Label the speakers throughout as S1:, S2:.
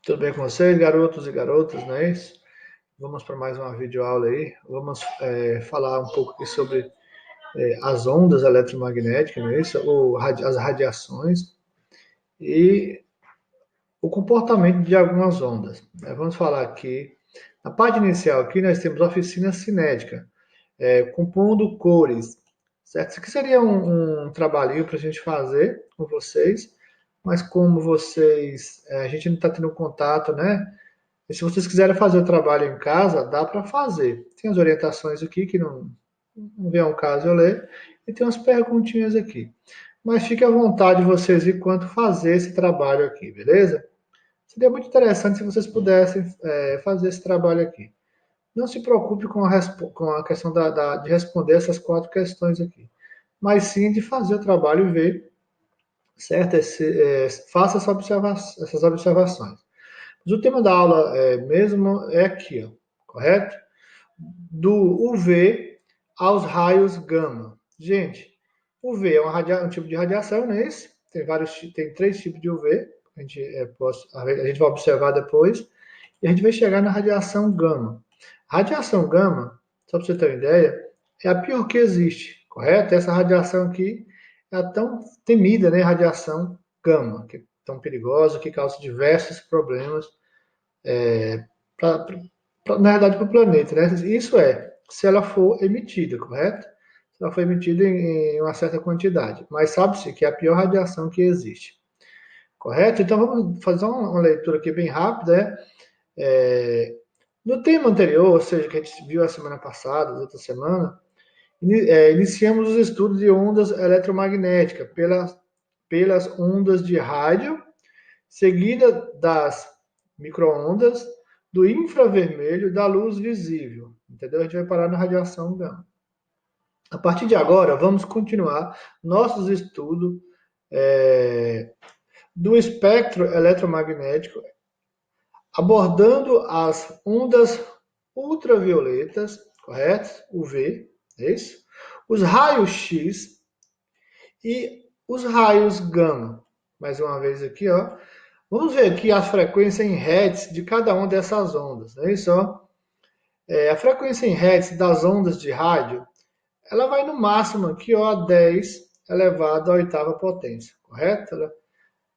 S1: Tudo bem com vocês, garotos e garotas, não é isso? Vamos para mais uma videoaula aí. Vamos falar um pouco aqui sobre as ondas eletromagnéticas, não é isso? As radiações e o comportamento de algumas ondas. Vamos falar aqui. Na parte inicial aqui nós temos oficina cinética, compondo cores, certo? Isso aqui seria um trabalhinho para a gente fazer com vocês, mas como a gente não está tendo contato, né? E se vocês quiserem fazer o trabalho em casa, dá para fazer. Tem as orientações aqui que não vem ao caso eu ler, e tem umas perguntinhas aqui. Mas fique à vontade vocês de quanto fazer esse trabalho aqui, beleza? Seria muito interessante se vocês pudessem fazer esse trabalho aqui. Não se preocupe com a questão de responder essas 4 questões aqui, mas sim de fazer o trabalho e ver, certo? Faça essas observações. Mas o tema da aula mesmo é aqui, ó, correto? Do UV aos raios gama. Gente, UV é um tipo de radiação, não é isso? Tem 3 tipos de UV, a gente vai observar depois, e a gente vai chegar na radiação gama. A radiação gama, só para você ter uma ideia, é a pior que existe, correto? Essa radiação aqui é a tão temida, né? Radiação gama, que é tão perigosa, que causa diversos problemas na verdade, para o planeta, né? Isso se ela for emitida, correto? Se ela for emitida em uma certa quantidade. Mas sabe-se que é a pior radiação que existe, correto? Então vamos fazer uma leitura aqui bem rápida, né? No tema anterior, ou seja, que a gente viu a semana passada, outra semana, iniciamos os estudos de ondas eletromagnéticas pelas ondas de rádio, seguida das microondas, do infravermelho, da luz visível. Entendeu? A gente vai parar na radiação gama. A partir de agora, vamos continuar nossos estudos do espectro eletromagnético, abordando as ondas ultravioletas, correto? UV, é isso? Os raios X e os raios gama. Mais uma vez aqui, ó. Vamos ver aqui a frequência em hertz de cada uma dessas ondas, não é isso? A frequência em hertz das ondas de rádio, ela vai no máximo aqui, ó, a 10 elevado à oitava potência, correto?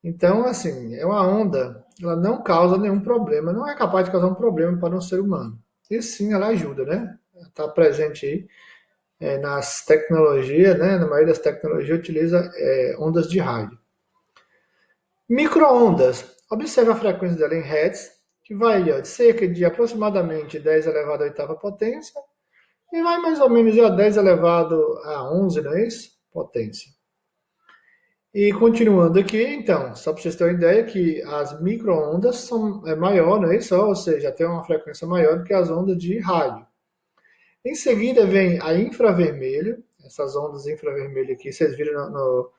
S1: Então, assim, é uma onda, ela não causa nenhum problema, não é capaz de causar um problema para um ser humano. E sim, ela ajuda, né? Está presente aí nas tecnologias, né? Na maioria das tecnologias utiliza ondas de rádio. Microondas. Observe a frequência dela em hertz, que vai de cerca de aproximadamente 10 elevado à oitava potência, e vai mais ou menos a 10 elevado a 11, não é isso? Potência. E continuando aqui, então, só para vocês terem uma ideia que as microondas são maior, não é isso? Ou seja, tem uma frequência maior do que as ondas de rádio. Em seguida vem a infravermelho, essas ondas infravermelho aqui, vocês viram no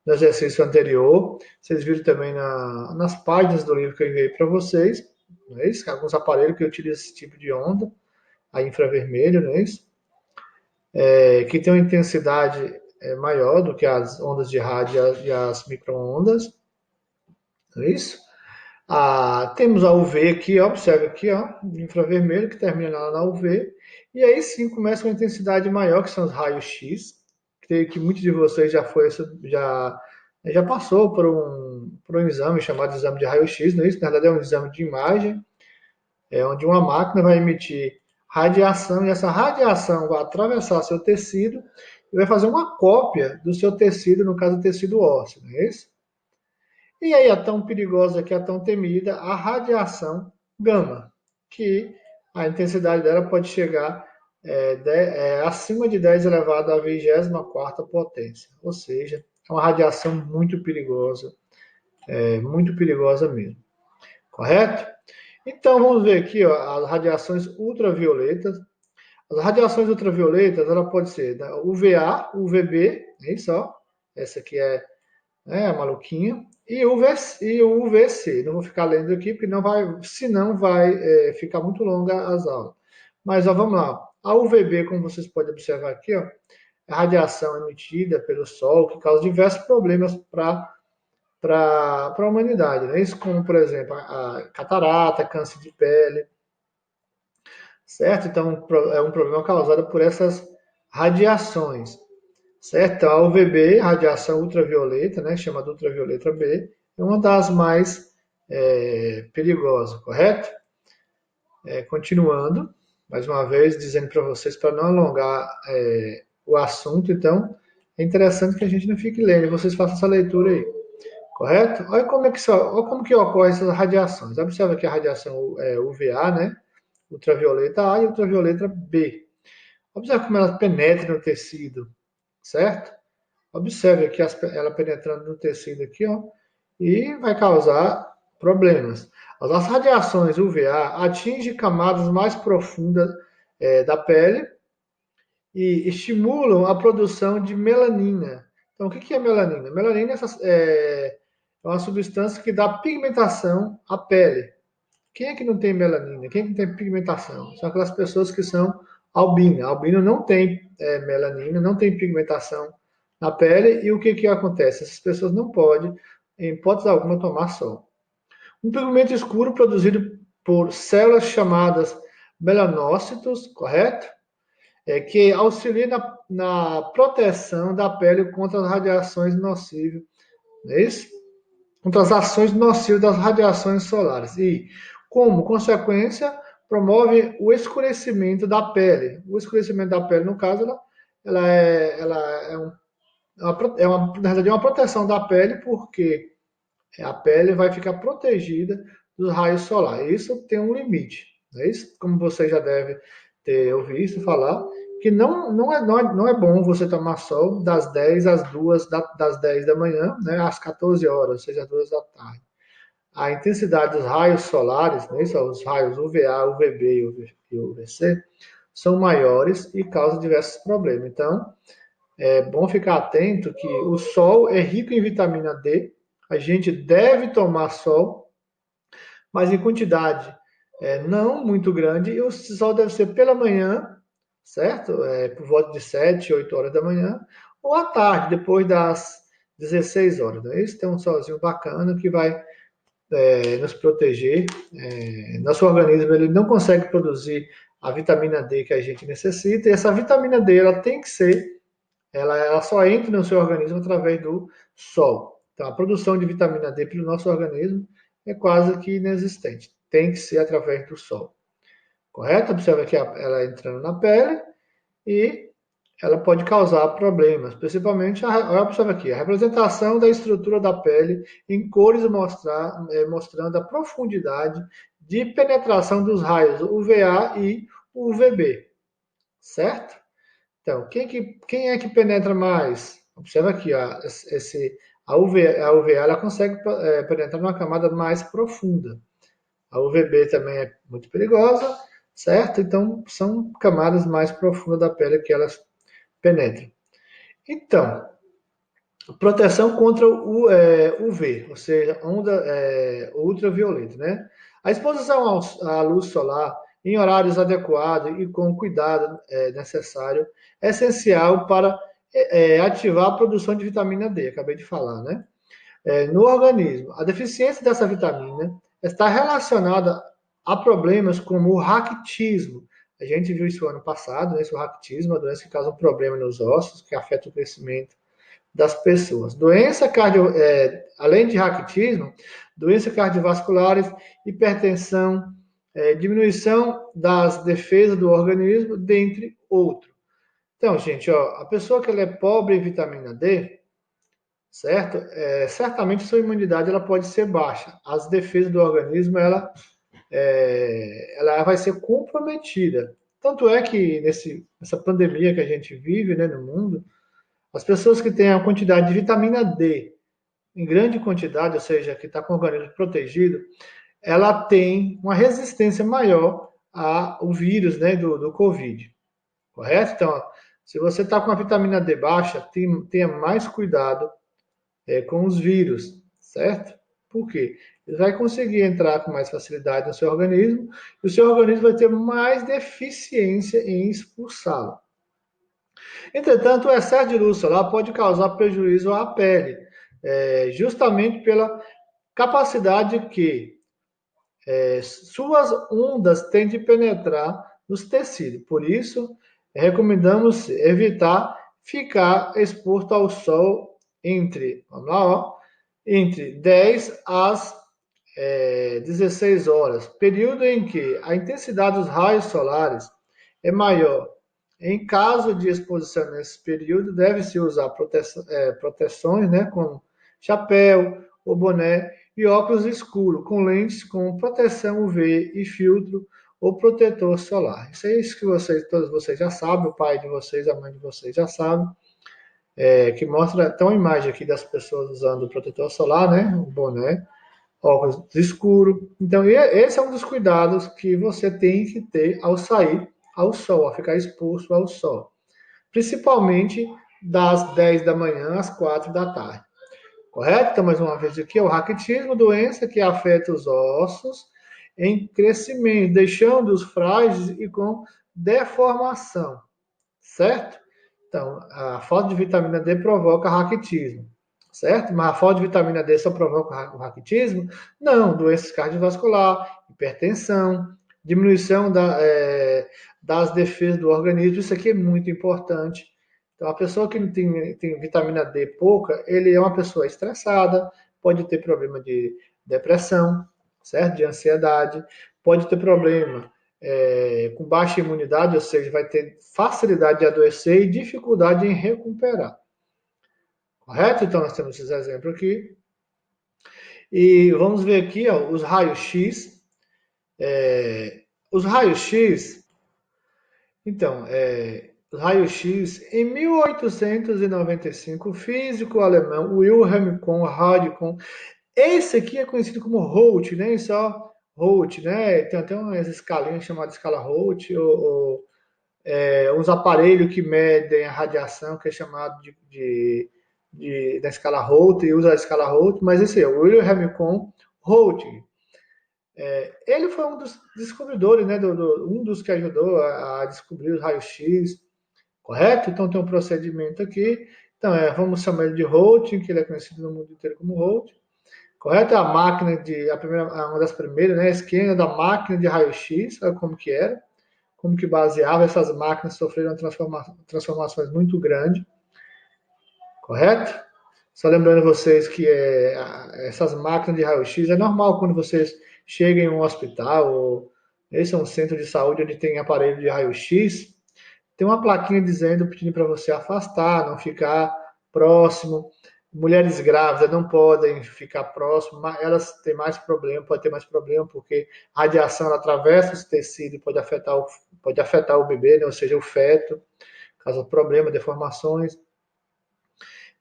S1: exercício anterior, vocês viram também nas páginas do livro que eu enviei para vocês, não é isso? Alguns aparelhos que utilizam esse tipo de onda, a infravermelho, não é isso? Que tem uma intensidade maior do que as ondas de rádio e as microondas, não é isso? Temos a UV aqui, ó, observe aqui, ó, infravermelho, que termina lá na UV, e aí sim começa uma intensidade maior, que são os raios X, que muitos de vocês já passou por um exame chamado exame de raio-x, não é isso? Na verdade é um exame de imagem, onde uma máquina vai emitir radiação, e essa radiação vai atravessar seu tecido e vai fazer uma cópia do seu tecido, no caso, o tecido ósseo, não é isso? E aí é tão perigosa que é tão temida a radiação gama, que a intensidade dela pode chegar acima de 10 elevado à 24ª potência. Ou seja, é uma radiação muito perigosa mesmo. Correto? Então vamos ver aqui, ó, as radiações ultravioletas. As radiações ultravioletas, ela pode ser da UVA, UVB, é isso, ó. Essa aqui é a maluquinha. E o UVC. Não vou ficar lendo aqui, porque senão vai ficar muito longa as aulas. Mas ó, vamos lá. A UVB, como vocês podem observar aqui, ó, é a radiação emitida pelo Sol, que causa diversos problemas para para a humanidade, né? Isso como, por exemplo, a catarata, câncer de pele, certo? Então, é um problema causado por essas radiações, certo? Então, a UVB, radiação ultravioleta, né, chamada ultravioleta B, é uma das mais perigosas, correto? Continuando, mais uma vez, dizendo para vocês, para não alongar o assunto, então, é interessante que a gente não fique lendo, vocês façam essa leitura aí, correto? Olha como que ocorre essas radiações. Observa que a radiação UVA, né, ultravioleta A e ultravioleta B. Observe como ela penetra no tecido, certo? Observe aqui ela penetrando no tecido aqui, ó, e vai causar problemas. As radiações UVA atingem camadas mais profundas da pele e estimulam a produção de melanina. Então, o que é melanina? Melanina é uma substância que dá pigmentação à pele. Quem é que não tem melanina? Quem é que não tem pigmentação? São aquelas pessoas que são albino. Albino não tem melanina, não tem pigmentação na pele. E o que acontece? Essas pessoas não podem, em hipótese alguma, tomar sol. Um pigmento escuro produzido por células chamadas melanócitos, correto? Que auxilia na proteção da pele contra as radiações nocivas, não é isso? Contra as ações nocivas das radiações solares. E, como consequência, promove o escurecimento da pele. O escurecimento da pele, no caso, na verdade, é uma proteção da pele, porque a pele vai ficar protegida dos raios solares. Isso tem um limite. Não é isso? Como você já deve ter ouvido falar, que não é bom você tomar sol das 10 às 2 das 10 da manhã, né, às 14 horas, ou seja, às 2 da tarde. A intensidade dos raios solares, né, os raios UVA, UVB e UVC, são maiores e causam diversos problemas. Então, é bom ficar atento que o sol é rico em vitamina D, a gente deve tomar sol, mas em quantidade não muito grande, e o sol deve ser pela manhã, certo? Por volta de 7, 8 horas da manhã, ou à tarde, depois das 16 horas. Né? Isso tem um solzinho bacana que vai nos proteger. Nosso organismo ele não consegue produzir a vitamina D que a gente necessita, e essa vitamina D ela tem que ser ela só entra no seu organismo através do sol. Então, a produção de vitamina D pelo nosso organismo é quase que inexistente. Tem que ser através do sol. Correto? Observa que ela entrando na pele e ela pode causar problemas, principalmente, observa aqui, a representação da estrutura da pele em cores mostrando a profundidade de penetração dos raios UVA e UVB, certo? Então, quem é que penetra mais? Observa aqui, ó, a UVA ela consegue penetrar numa camada mais profunda. A UVB também é muito perigosa, certo? Então, são camadas mais profundas da pele que elas penetram. Então, proteção contra o UV, ou seja, onda ultravioleta, né? A exposição à luz solar em horários adequados e com cuidado necessário é essencial para ativar a produção de vitamina D, acabei de falar, né? No organismo, a deficiência dessa vitamina está relacionada a problemas como o raquitismo. A gente viu isso ano passado, né? O raquitismo, uma doença que causa um problema nos ossos, que afeta o crescimento das pessoas. Além de raquitismo, doenças cardiovasculares, hipertensão, diminuição das defesas do organismo, dentre outros. Então, gente, ó, a pessoa que ela é pobre em vitamina D, certo? Certamente sua imunidade ela pode ser baixa. As defesas do organismo ela vai ser comprometida. Tanto é que nessa pandemia que a gente vive, né, no mundo, as pessoas que têm a quantidade de vitamina D em grande quantidade, ou seja, que está com o organismo protegido, ela tem uma resistência maior ao vírus, né, do Covid. Correto? Então, ó, se você está com a vitamina D baixa, tenha mais cuidado com os vírus, certo? Por quê? Ele vai conseguir entrar com mais facilidade no seu organismo e o seu organismo vai ter mais deficiência em expulsá-lo. Entretanto, o excesso de luz solar pode causar prejuízo à pele, justamente pela capacidade que suas ondas têm de penetrar nos tecidos. Por isso, recomendamos evitar ficar exposto ao sol vamos lá, ó, entre 10 às 16 horas, período em que a intensidade dos raios solares é maior. Em caso de exposição nesse período, deve-se usar proteções, né, como chapéu ou boné e óculos escuros, com lentes com proteção UV e filtro ou protetor solar. Isso é isso que todos vocês já sabem, o pai de vocês, a mãe de vocês já sabem, que mostra até uma imagem aqui das pessoas usando o protetor solar, né, o boné, óculos escuro. Então, esse é um dos cuidados que você tem que ter ao sair ao sol, a ficar exposto ao sol. Principalmente das 10 da manhã às 4 da tarde. Correto? Então, mais uma vez aqui, o raquitismo, doença que afeta os ossos em crescimento, deixando-os frágeis e com deformação. Certo? Então, a falta de vitamina D provoca raquitismo, certo? Mas a falta de vitamina D só provoca o raquitismo? Não, doenças cardiovasculares, hipertensão, diminuição das defesas do organismo, isso aqui é muito importante. Então, a pessoa que não tem vitamina D pouca, ele é uma pessoa estressada, pode ter problema de depressão, certo? De ansiedade, pode ter problema com baixa imunidade, ou seja, vai ter facilidade de adoecer e dificuldade em recuperar. Correto? Então, nós temos esses exemplos aqui. E vamos ver aqui ó, os raios-x. Os raios-x, então, os raios-x, em 1895, o físico alemão Wilhelm Conrad, esse aqui é conhecido como Roth, né? Só Roth, né? Tem até umas escalinhas chamadas escala Roth, ou uns aparelhos que medem a radiação, que é chamado da escala Roth, e usa a escala Roth, mas esse é o Wilhelm Hamilton Roth. Ele foi um dos descobridores, né? Um dos que ajudou a descobrir os raios-x, correto? Então tem um procedimento aqui. Então, vamos chamar ele de Roth, que ele é conhecido no mundo inteiro como Roth. Correto? A máquina uma das primeiras, né? A esquema da máquina de raio-x, olha como que era, como que baseava, essas máquinas sofreram transformações muito grandes, correto? Só lembrando vocês que essas máquinas de raio-x é normal quando vocês chegam em um hospital ou esse é um centro de saúde onde tem aparelho de raio-x, tem uma plaquinha dizendo, pedindo para você afastar, não ficar próximo. Mulheres grávidas não podem ficar próximas, elas têm mais problema, pode ter mais problema, porque a radiação atravessa esse tecido e pode afetar o bebê, né? Ou seja, o feto, causa problema, deformações,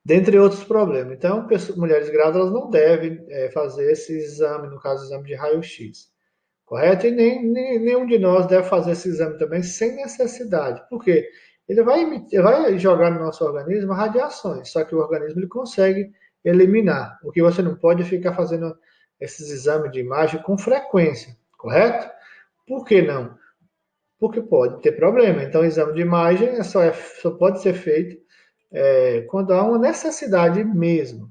S1: dentre outros problemas. Então, mulheres grávidas elas não devem fazer esse exame, no caso, o exame de raio-x. Correto? E nenhum de nós deve fazer esse exame também sem necessidade. Por quê? Ele vai jogar no nosso organismo radiações, só que o organismo ele consegue eliminar. O que você não pode é ficar fazendo esses exames de imagem com frequência, correto? Por que não? Porque pode ter problema. Então, o exame de imagem só pode ser feito quando há uma necessidade mesmo,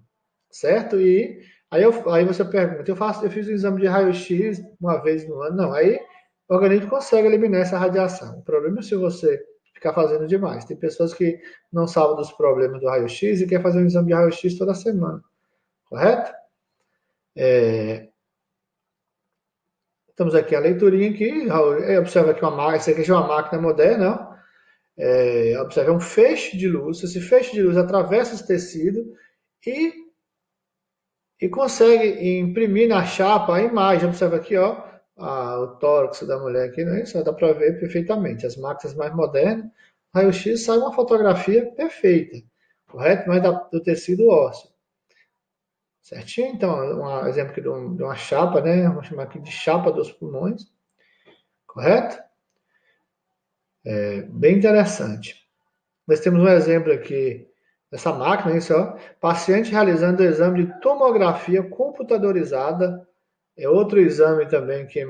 S1: certo? E aí você pergunta, eu fiz um exame de raio-x uma vez no ano, não, aí o organismo consegue eliminar essa radiação. O problema é se você ficar fazendo demais. Tem pessoas que não sabem dos problemas do raio-x e quer fazer um exame de raio-x toda semana, correto? Estamos aqui a leiturinha aqui, observa aqui essa aqui é uma máquina moderna, observa um feixe de luz, esse feixe de luz atravessa esse tecido e consegue imprimir na chapa a imagem. Observa aqui, ó, o tórax da mulher aqui, né? Só dá para ver perfeitamente. As máquinas mais modernas, raio-x sai uma fotografia perfeita, correto? Mas do tecido ósseo. Certinho? Então, um exemplo aqui de uma chapa, né? Vamos chamar aqui de chapa dos pulmões, correto? Bem interessante. Nós temos um exemplo aqui dessa máquina, isso, ó, paciente realizando o exame de tomografia computadorizada, é outro exame também que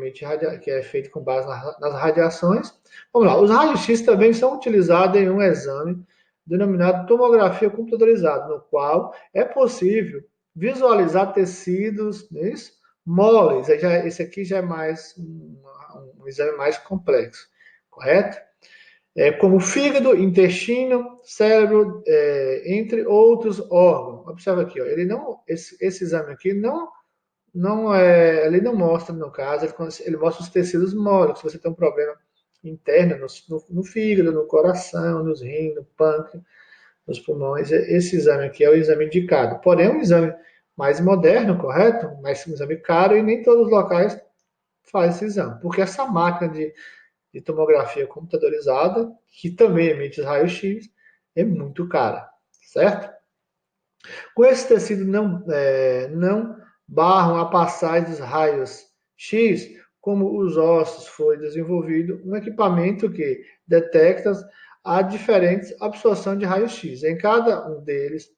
S1: que é feito com base nas radiações. Vamos lá, os raios-x também são utilizados em um exame denominado tomografia computadorizada, no qual é possível visualizar tecidos, não é isso? Moles. Esse aqui já é mais um exame mais complexo, correto? Como fígado, intestino, cérebro, entre outros órgãos. Observa aqui, ó, ele não, esse exame aqui ele não mostra, no caso, ele mostra os tecidos moles. Se você tem um problema interno no fígado, no coração, nos rins, no pâncreas, nos pulmões, esse exame aqui é o exame indicado. Porém, é um exame mais moderno, correto? Mas um exame caro e nem todos os locais fazem esse exame, porque essa máquina de tomografia computadorizada, que também emite raio-x, é muito cara, certo? Com esse tecido não barram a passagem dos raios X, como os ossos, foi desenvolvido um equipamento que detecta a diferente absorção de raios X. Em cada um deles,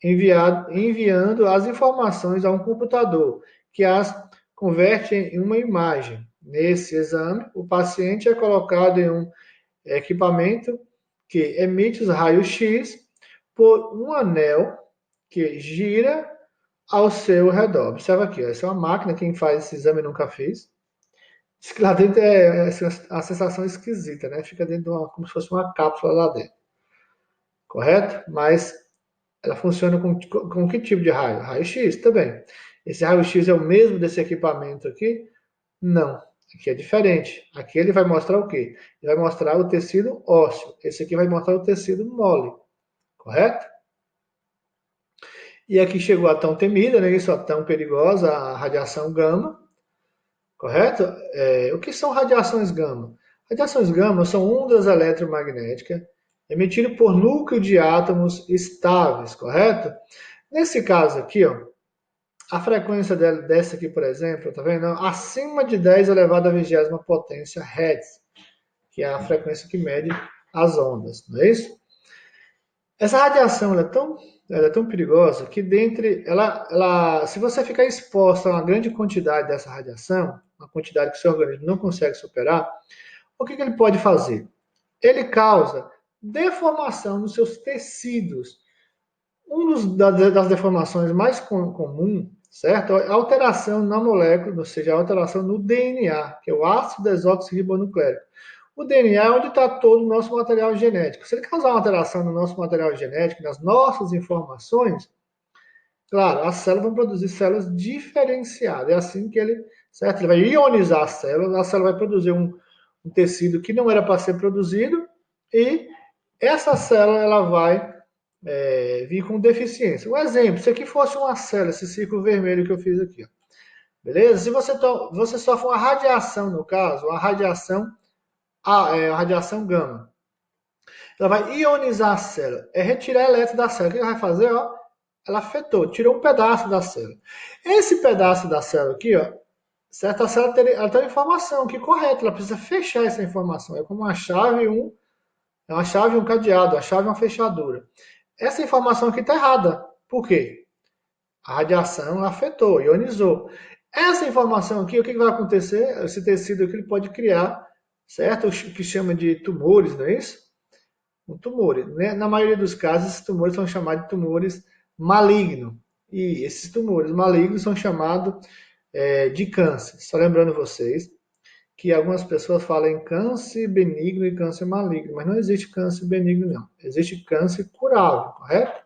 S1: enviando as informações a um computador, que as converte em uma imagem. Nesse exame, o paciente é colocado em um equipamento que emite os raios X por um anel que gira ao seu redor. Observa aqui, ó, essa é uma máquina, quem faz esse exame nunca fez. Diz que lá dentro é a sensação esquisita, né? Fica dentro de como se fosse uma cápsula lá dentro. Correto? Mas ela funciona com que tipo de raio? Raio-X também. Esse raio-X é o mesmo desse equipamento aqui? Não. Aqui é diferente. Aqui ele vai mostrar o quê? Ele vai mostrar o tecido ósseo. Esse aqui vai mostrar o tecido mole. Correto? E aqui chegou a tão temida, né? Isso, a tão perigosa, a radiação gama. Correto? O que são radiações gama? Radiações gama são ondas eletromagnéticas emitidas por núcleo de átomos estáveis, correto? Nesse caso aqui, ó, a frequência dessa aqui, por exemplo, tá vendo? Acima de 10 elevado à 20ª potência Hertz, que é a frequência que mede as ondas, não é isso? Essa radiação ela é tão perigosa que se você ficar exposto a uma grande quantidade dessa radiação, uma quantidade que o seu organismo não consegue superar, o que ele pode fazer? Ele causa deformação nos seus tecidos. Das deformações mais comum, certo? A alteração na molécula, ou seja, a alteração no DNA, que é o ácido desoxirribonucleico. O DNA é onde está todo o nosso material genético. Se ele causar uma alteração no nosso material genético, nas nossas informações, claro, as células vão produzir células diferenciadas. É assim que ele, certo? Ele vai ionizar a célula vai produzir um tecido que não era para ser produzido e essa célula ela vai vir com deficiência. Um exemplo, se aqui fosse uma célula, esse círculo vermelho que eu fiz aqui, ó, beleza? Se você sofre uma radiação, no caso, a radiação gama, ela vai ionizar a célula, retirar elétron da célula. O que ela vai fazer? Ó, ela afetou, tirou um pedaço da célula. Esse pedaço da célula aqui, ó, certo? A célula ela tem uma informação que correta, ela precisa fechar essa informação. É como uma chave e um cadeado, a chave e uma fechadura. Essa informação aqui está errada. Por quê? A radiação afetou, ionizou. Essa informação aqui, o que vai acontecer? Esse tecido aqui ele pode criar, certo? O que chama de tumores, não é isso? Um tumor. Né? Na maioria dos casos, esses tumores são chamados de tumores malignos. E esses tumores malignos são chamados de câncer. Só lembrando vocês que algumas pessoas falam em câncer benigno e câncer maligno, mas não existe câncer benigno, não. Existe câncer curável, correto?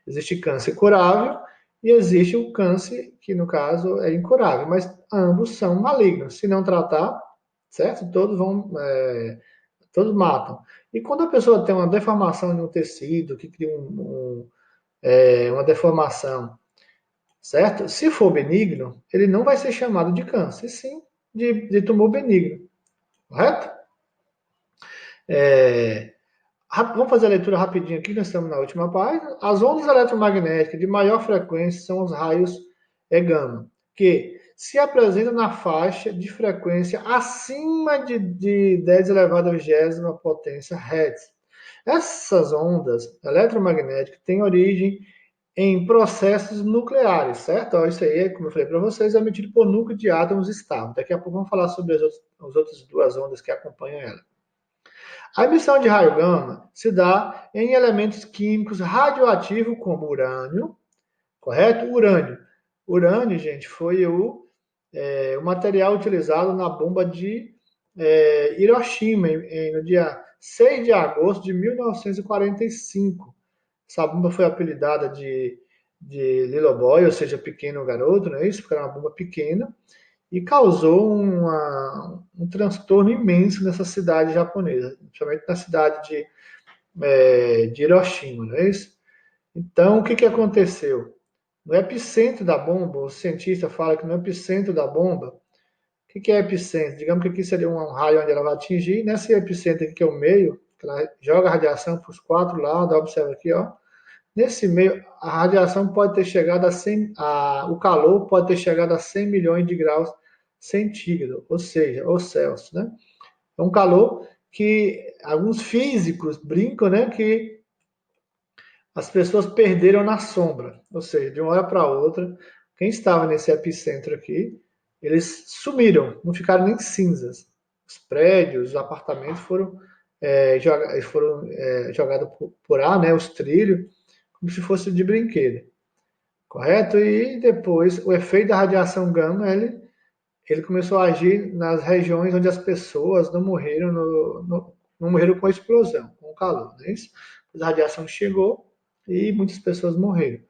S1: Existe câncer curável e existe o câncer que, no caso, é incurável, mas ambos são malignos. Se não tratar, certo? Todos matam. E quando a pessoa tem uma deformação no tecido, que cria uma deformação, certo? Se for benigno, ele não vai ser chamado de câncer, sim de tumor benigno, correto? Vamos fazer a leitura rapidinho aqui, nós estamos na última página. As ondas eletromagnéticas de maior frequência são os raios gama, que se apresentam na faixa de frequência acima de 10 elevado à 20ª potência Hertz. Essas ondas eletromagnéticas têm origem em processos nucleares, certo? Isso aí, como eu falei para vocês, é emitido por núcleo de átomos estáveis. Daqui a pouco vamos falar sobre as outras duas ondas que acompanham ela. A emissão de raio gama se dá em elementos químicos radioativos como urânio, correto? Urânio. Urânio, gente, foi o material utilizado na bomba de Hiroshima, no dia 6 de agosto de 1945. Essa bomba foi apelidada de Little Boy, ou seja, pequeno garoto, não é isso? Porque era uma bomba pequena, e causou um transtorno imenso nessa cidade japonesa, principalmente na cidade de Hiroshima, não é isso? Então, o que aconteceu? No epicentro da bomba, o cientista fala que no epicentro da bomba, o que é epicentro? Digamos que aqui seria um raio onde ela vai atingir, nesse epicentro aqui, que é o meio, que ela joga a radiação para os quatro lados, observa aqui, ó. Nesse meio, a radiação pode ter chegado a 100, o calor pode ter chegado a 100 milhões de graus centígrados, ou seja, ou Celsius, né? É um calor que alguns físicos brincam, né, que as pessoas perderam na sombra, ou seja, de uma hora para outra, quem estava nesse epicentro aqui, eles sumiram, não ficaram nem cinzas. Os prédios, os apartamentos foram jogados por ar, né, os trilhos, como se fosse de brinquedo, correto? E depois o efeito da radiação gama, ele começou a agir nas regiões onde as pessoas não morreram, não morreram com a explosão, com o calor, não é isso? A radiação chegou e muitas pessoas morreram.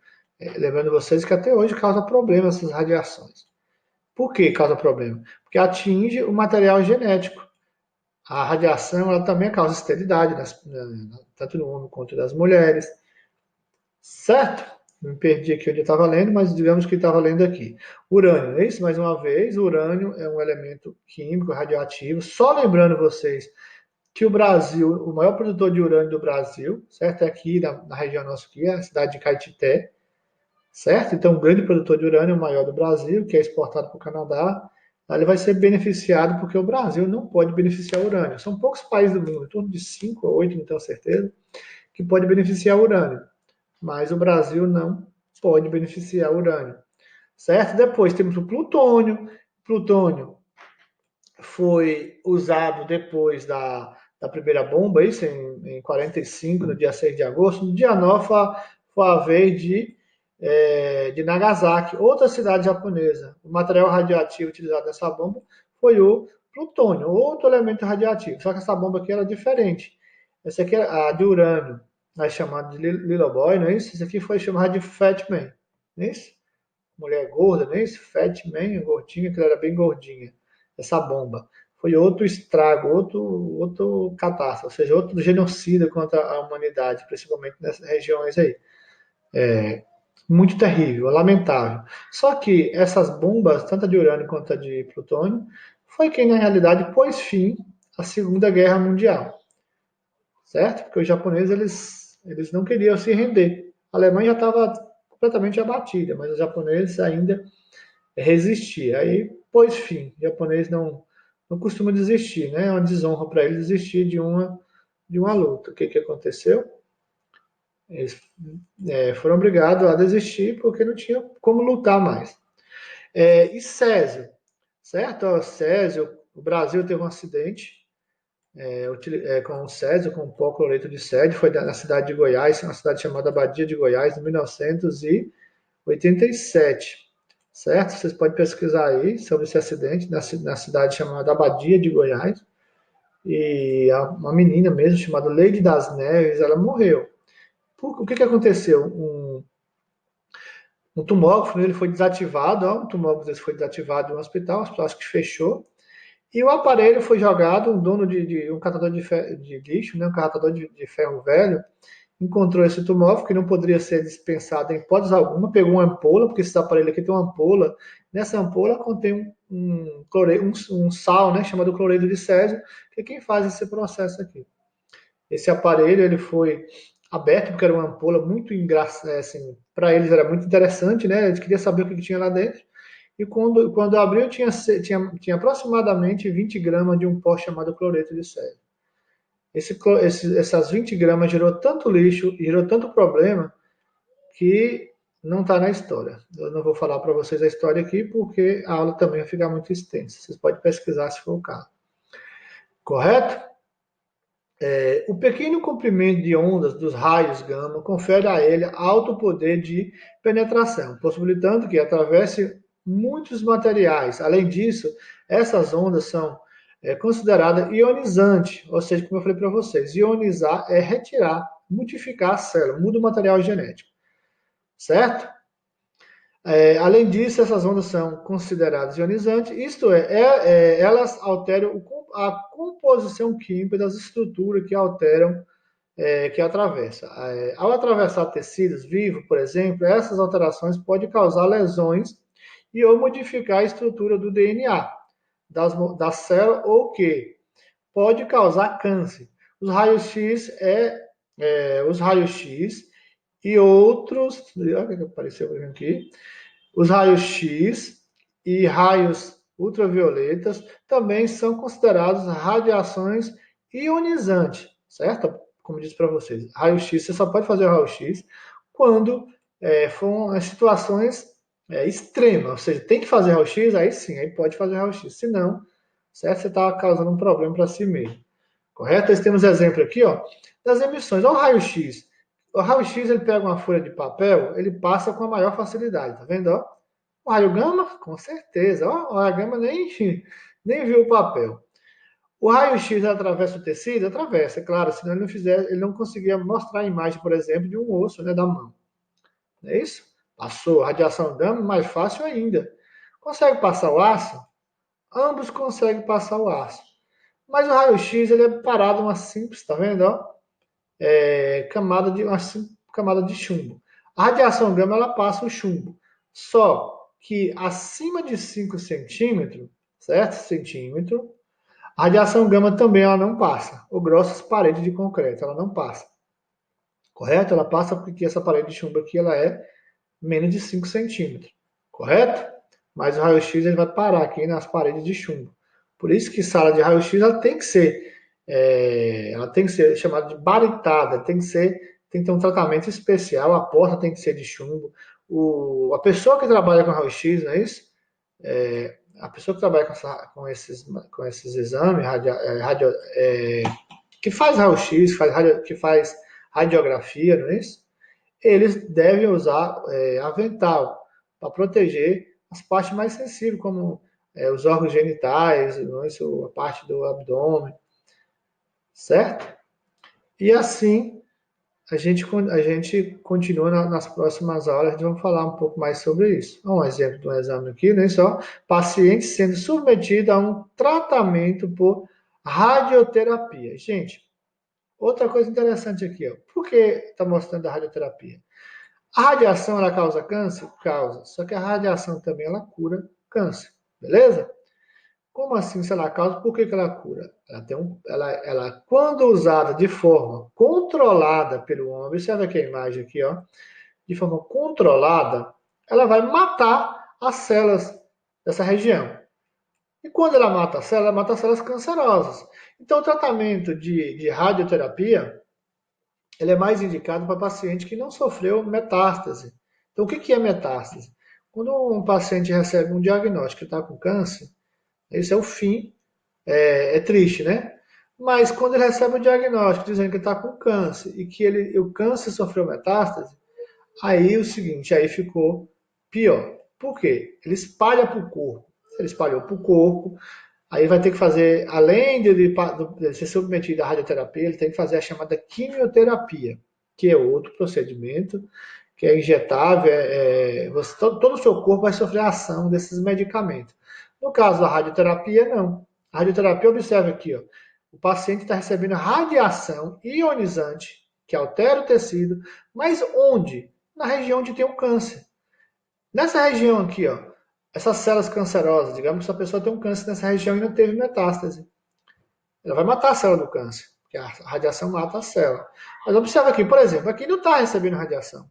S1: Lembrando vocês que até hoje causa problema essas radiações. Por que causa problema? Porque atinge o material genético. A radiação ela também causa esterilidade, tanto no homem quanto nas mulheres. Certo? Me perdi aqui onde eu estava lendo, mas digamos que estava lendo aqui. Urânio, não é isso? Mais uma vez, o urânio é um elemento químico radioativo. Só lembrando vocês que o Brasil, o maior produtor de urânio do Brasil, certo? É aqui na região nossa aqui, a cidade de Caetité, certo? Então, um grande produtor de urânio, o maior do Brasil, que é exportado para o Canadá, ele vai ser beneficiado porque o Brasil não pode beneficiar o urânio. São poucos países do mundo, em torno de 5 ou 8, não tenho certeza, que pode beneficiar o urânio. Mas o Brasil não pode beneficiar o urânio, certo? Depois temos o plutônio. Plutônio foi usado depois da primeira bomba, isso em 45, no dia 6 de agosto. No dia 9 foi a vez de Nagasaki, outra cidade japonesa. O material radioativo utilizado nessa bomba foi o plutônio, outro elemento radioativo. Só que essa bomba aqui era diferente. Essa aqui é a de urânio, é chamada de Little Boy, não é isso? Essa aqui foi chamada de Fat Man, não é isso? Mulher gorda, não é isso? Fat Man, gordinha, que ela era bem gordinha. Essa bomba. Foi outro estrago, outro catástrofe, ou seja, outro genocídio contra a humanidade, principalmente nessas regiões aí. Muito terrível, lamentável. Só que essas bombas, tanto a de urânio quanto a de plutônio, foi quem na realidade pôs fim à Segunda Guerra Mundial, certo? Porque os japoneses eles não queriam se render. A Alemanha já estava completamente abatida, mas os japoneses ainda resistiam. Aí pôs fim. O japonês não costuma desistir, né? É uma desonra para ele desistir de uma luta. O que aconteceu? Eles foram obrigados a desistir porque não tinha como lutar mais. E Césio, certo? O Césio, o Brasil teve um acidente com o Césio, com o pó cloreto de césio, foi na cidade de Goiás, uma cidade chamada Badia de Goiás, em 1987, certo? Vocês podem pesquisar aí sobre esse acidente na cidade chamada Badia de Goiás, e uma menina mesmo, chamada Leide das Neves, ela morreu. O que aconteceu? Um tomógrafo, ele foi desativado, um tomógrafo foi desativado no hospital, o hospital acho que fechou, e o aparelho foi jogado, um dono de um catador de lixo, né, um catador de ferro velho, encontrou esse tomógrafo que não poderia ser dispensado em hipótese alguma, pegou uma ampola, porque esse aparelho aqui tem uma ampola, nessa ampola contém um sal, né, chamado cloreto de césio, que é quem faz esse processo aqui. Esse aparelho ele foi aberto porque era uma ampola muito engraçada, assim, para eles era muito interessante, né? Eles queriam saber o que tinha lá dentro. E quando abriu, tinha aproximadamente 20 gramas de um pó chamado cloreto de césio. Essas 20 gramas gerou tanto lixo, gerou tanto problema, que não está na história. Eu não vou falar para vocês a história aqui, porque a aula também vai ficar muito extensa. Vocês podem pesquisar se for o caso. Correto? O pequeno comprimento de ondas dos raios gama confere a ele alto poder de penetração, possibilitando que atravesse muitos materiais. Além disso, essas ondas são consideradas ionizantes, ou seja, como eu falei para vocês, ionizar é retirar, modificar a célula, muda o material genético, certo? Além disso, essas ondas são consideradas ionizantes, isto elas alteram a composição química das estruturas que alteram, que atravessa. Ao atravessar tecidos vivos, por exemplo, essas alterações podem causar lesões e ou modificar a estrutura do DNA da célula ou que pode causar câncer. Os raios-x os raios-x e outros, olha o que apareceu aqui, os raios-x e raios ultravioletas também são considerados radiações ionizantes, certo? Como eu disse para vocês, raio-x, você só pode fazer o raio-x quando for situações extremas, ou seja, tem que fazer raio-x, aí sim, aí pode fazer raio-x, senão, certo? Você está causando um problema para si mesmo, correto? Nós temos exemplo aqui, ó, das emissões. Olha o raio-x. O raio-x, ele pega uma folha de papel, ele passa com a maior facilidade, tá vendo, ó? O raio gama, com certeza. Ó, o raio gama nem viu o papel. O raio-x atravessa o tecido? Atravessa, é claro, senão ele não conseguia mostrar a imagem, por exemplo, de um osso, né, da mão. Não é isso? Passou. Radiação gama, mais fácil ainda. Consegue passar o aço? Ambos conseguem passar o aço. Mas o raio-x ele é parado uma simples, tá vendo? Ó? Camada de chumbo. A radiação gama ela passa o chumbo. Só que acima de 5 centímetros, certo? Centímetro, a radiação gama também ela não passa. Ou grossas paredes de concreto, ela não passa. Correto? Ela passa porque essa parede de chumbo aqui ela é menos de 5 centímetros. Correto? Mas o raio-x ele vai parar aqui nas paredes de chumbo. Por isso que sala de raio-x ela tem que ser chamada de baritada, tem que ter um tratamento especial, a porta tem que ser de chumbo. A pessoa que trabalha com raio-x, não é isso? A pessoa que trabalha com esses exames, que faz raio-x, que faz radiografia, não é isso? Eles devem usar avental para proteger as partes mais sensíveis, como os órgãos genitais, não é isso? A parte do abdômen, certo? E assim a gente continua nas próximas aulas, a gente vai falar um pouco mais sobre isso. Um exemplo de um exame aqui, né? Só paciente sendo submetido a um tratamento por radioterapia. Gente, outra coisa interessante aqui, ó. Por que está mostrando a radioterapia? A radiação ela causa câncer? Causa. Só que a radiação também ela cura câncer, beleza? Como assim se ela causa? Por que ela cura? Quando usada de forma controlada pelo homem, observa aqui a imagem aqui, ó, de forma controlada, ela vai matar as células dessa região. E quando ela mata a célula, ela mata as células cancerosas. Então, o tratamento de radioterapia, ele é mais indicado para paciente que não sofreu metástase. Então, o que é metástase? Quando um paciente recebe um diagnóstico que está com câncer, esse é o fim. É triste, né? Mas quando ele recebe o diagnóstico dizendo que está com câncer e que o câncer sofreu metástase, aí o seguinte, aí ficou pior. Por quê? Ele espalha para o corpo. Ele espalhou para o corpo, aí vai ter que fazer, além de ser submetido à radioterapia, ele tem que fazer a chamada quimioterapia, que é outro procedimento, que é injetável, todo o seu corpo vai sofrer a ação desses medicamentos. No caso da radioterapia, não. A radioterapia, observa aqui, ó, o paciente está recebendo radiação ionizante, que altera o tecido, mas onde? Na região onde tem o câncer. Nessa região aqui, ó, essas células cancerosas, digamos que essa pessoa tem um câncer nessa região e não teve metástase. Ela vai matar a célula do câncer, porque a radiação mata a célula. Mas observa aqui, por exemplo, aqui não está recebendo radiação,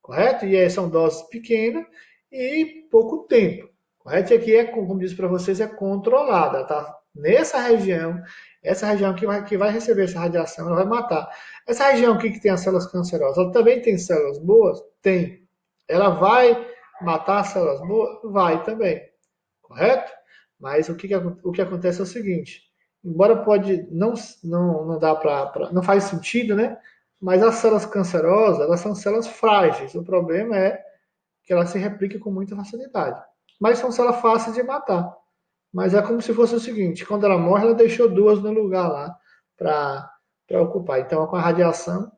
S1: correto? E são doses pequenas e pouco tempo, correto? E aqui, como disse para vocês, é controlada, tá? Nessa região, essa região que vai receber essa radiação, ela vai matar. Essa região aqui que tem as células cancerosas, ela também tem células boas? Tem. Ela vai matar as células boas? Vai também, correto? Mas o que acontece é o seguinte, embora pode não dá não faz sentido, né? Mas as células cancerosas, elas são células frágeis. O problema é que ela se replica com muita facilidade. Mas são células fáceis de matar. Mas é como se fosse o seguinte: quando ela morre, ela deixou duas no lugar lá para ocupar. Então, com a radiação,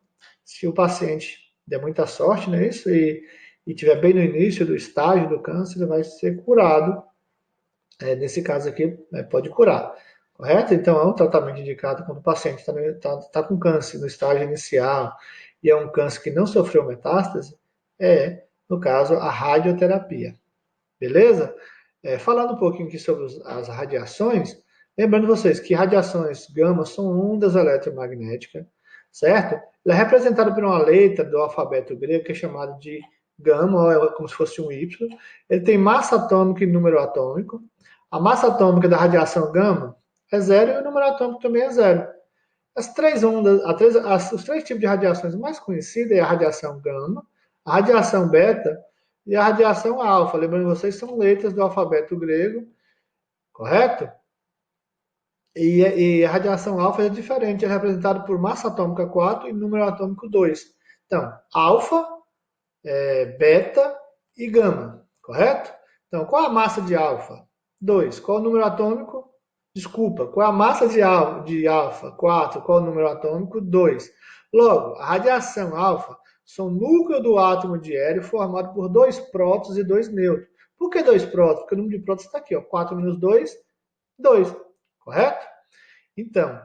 S1: se o paciente der muita sorte nisso e tiver bem no início do estágio do câncer, ele vai ser curado. Nesse caso aqui, pode curar. Correto? Então, é um tratamento indicado quando o paciente está com câncer no estágio inicial e é um câncer que não sofreu metástase, no caso, a radioterapia. Beleza? Falando um pouquinho aqui sobre as radiações, lembrando vocês que radiações gama são ondas eletromagnéticas, certo? Ela é representada por uma letra do alfabeto grego que é chamada de gama, ou como se fosse um Y. Ele tem massa atômica e número atômico. A massa atômica da radiação gama é zero e o número atômico também é zero. As três ondas, os três tipos de radiações mais conhecidas é a radiação gama, a radiação beta e a radiação alfa. Lembrando vocês, são letras do alfabeto grego, correto? E a radiação alfa é diferente, é representada por massa atômica 4 e número atômico 2. Então, alfa, beta e gama, correto? Então, qual a massa de alfa? 2. Qual o número atômico? Desculpa, qual a massa de alfa? 4. Qual o número atômico? 2. Logo, a radiação alfa são o núcleo do átomo de hélio formado por dois prótons e dois nêutrons. Por que dois prótons? Porque o número de prótons está aqui, ó, 4 menos 2, 2. Correto? Então,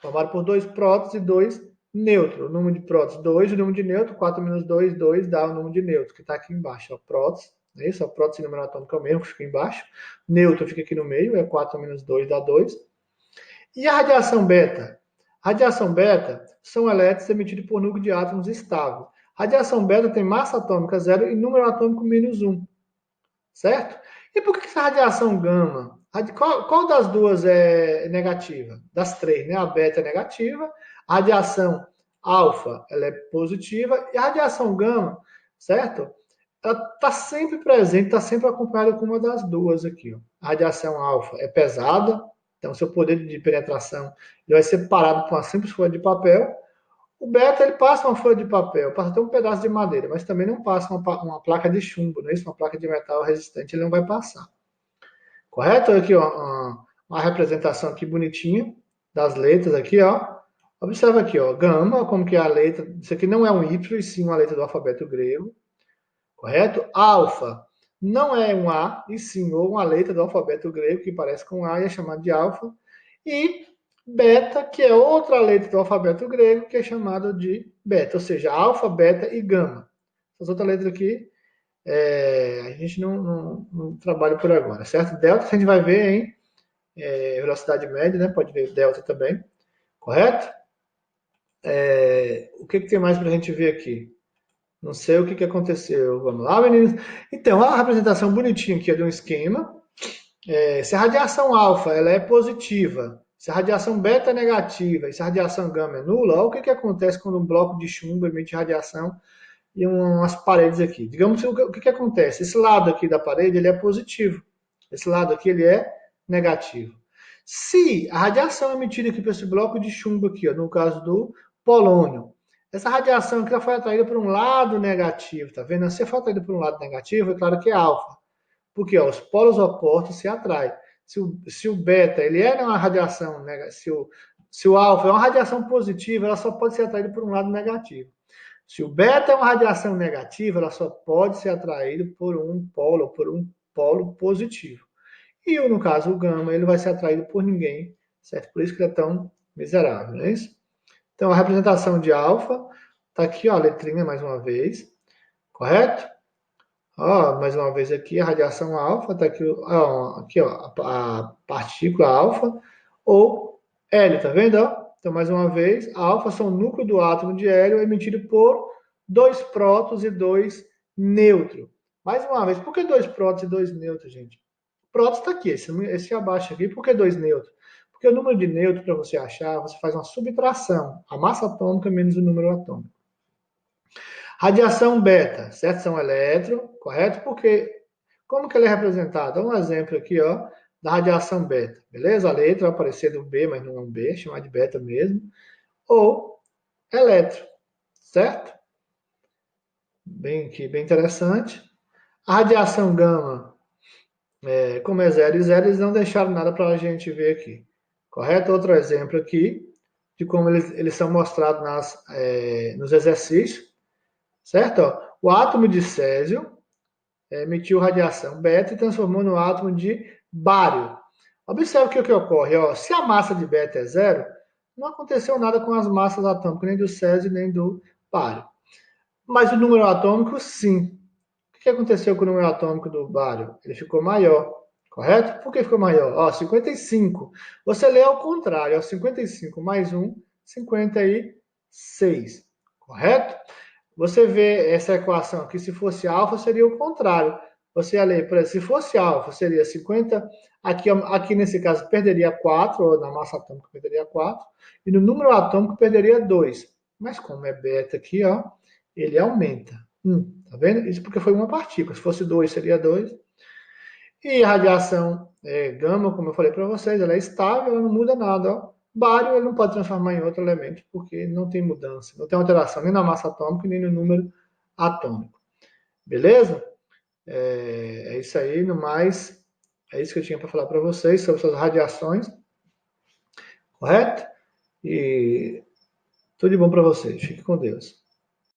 S1: formado por dois prótons e dois nêutrons. O número de prótons, 2, o número de nêutrons, 4 menos 2, 2 dá o número de nêutrons, que está aqui embaixo. Ó, prótons, é isso? O prótons e número atômico é o mesmo, que fica embaixo. Nêutron fica aqui no meio, é 4 menos 2 dá 2. E a radiação beta? Radiação beta são elétrons emitidos por núcleo de átomos estável. Radiação beta tem massa atômica zero e número atômico menos 1. Certo? E por que essa radiação gama? Qual das duas é negativa? Das três, né? A beta é negativa, a radiação alfa ela é positiva e a radiação gama, certo? Ela está sempre presente, está sempre acompanhada com uma das duas aqui. Ó. A radiação alfa é pesada, então seu poder de penetração ele vai ser parado por uma simples folha de papel. O beta ele passa uma folha de papel, passa até um pedaço de madeira, mas também não passa uma placa de chumbo, não é isso? Uma placa de metal resistente ele não vai passar. Correto? Aqui, ó, uma representação aqui bonitinha das letras aqui, ó. Observa aqui, ó, gama, como que é a letra. Isso aqui não é um Y, e sim uma letra do alfabeto grego. Correto? Alfa não é um A, e sim ou uma letra do alfabeto grego que parece com A e é chamada de alfa. E beta, que é outra letra do alfabeto grego que é chamada de beta, ou seja, alfa, beta e gama. Essas outras letras aqui a gente não trabalha por agora, certo? Delta a gente vai ver em velocidade média, né? Pode ver delta também, correto? O que tem mais para a gente ver aqui? Não sei o que aconteceu. Vamos lá, meninos? Então, a representação bonitinha aqui de um esquema. Se a radiação alfa ela é positiva, se a radiação beta é negativa e se a radiação gama é nula, olha o que acontece quando um bloco de chumbo emite radiação em umas paredes aqui. Digamos o que acontece. Esse lado aqui da parede ele é positivo. Esse lado aqui ele é negativo. Se a radiação emitida aqui para esse bloco de chumbo aqui, ó, no caso do polônio, essa radiação aqui ela foi atraída por um lado negativo, tá vendo? Se foi atraída por um lado negativo, é claro que é alfa. Porque ó, os polos opostos se atraem. Se o beta ele é uma radiação, se o alfa é uma radiação positiva, ela só pode ser atraída por um lado negativo. Se o beta é uma radiação negativa, ela só pode ser atraída por um polo positivo. E no caso o gama, ele vai ser atraído por ninguém, certo? Por isso que ele é tão miserável, não é isso? Então a representação de alfa está aqui, ó, a letrinha mais uma vez, correto? Ó, mais uma vez aqui, a radiação alfa, está aqui, ó, a partícula alfa, ou hélio, tá vendo? Ó? Então, mais uma vez, a alfa são o núcleo do átomo de hélio emitido por dois prótons e dois nêutrons. Mais uma vez, por que dois prótons e dois nêutrons, gente? O próton está aqui, esse abaixo aqui, por que dois nêutrons? Porque o número de nêutrons, para você achar, você faz uma subtração, a massa atômica menos o número atômico. Radiação beta, certo? São elétrons, correto? Porque, como que ele é representado? Um exemplo aqui, ó, da radiação beta, beleza? A letra vai aparecer do B, mas não é um B, chamar de beta mesmo, ou elétron, certo? Bem interessante. A radiação gama, como é 0 e 0, eles não deixaram nada para a gente ver aqui, correto? Outro exemplo aqui, de como eles são mostrados nos exercícios, certo? Ó, o átomo de césio emitiu radiação beta e transformou no átomo de bário. Observe o que ocorre. Ó, se a massa de beta é zero, não aconteceu nada com as massas atômicas, nem do césio nem do bário. Mas o número atômico, sim. O que aconteceu com o número atômico do bário? Ele ficou maior, correto? Por que ficou maior? Ó, 55. Você lê ao contrário, ó, 55 mais 1, 56. Correto? Você vê essa equação aqui, se fosse alfa, seria o contrário. Você ia ler, por exemplo, se fosse alfa, seria 50. Aqui nesse caso, perderia 4, ou na massa atômica perderia 4, e no número atômico perderia 2. Mas como é beta aqui, ó, ele aumenta. Tá vendo? Isso porque foi uma partícula. Se fosse 2, seria 2. E a radiação gama, como eu falei para vocês, ela é estável, ela não muda nada. Ó. Bário ele não pode transformar em outro elemento, porque não tem mudança, não tem alteração nem na massa atômica, nem no número atômico. Beleza? É isso aí, no mais, é isso que eu tinha para falar para vocês sobre essas radiações. Correto? E tudo de bom para vocês. Fique com Deus.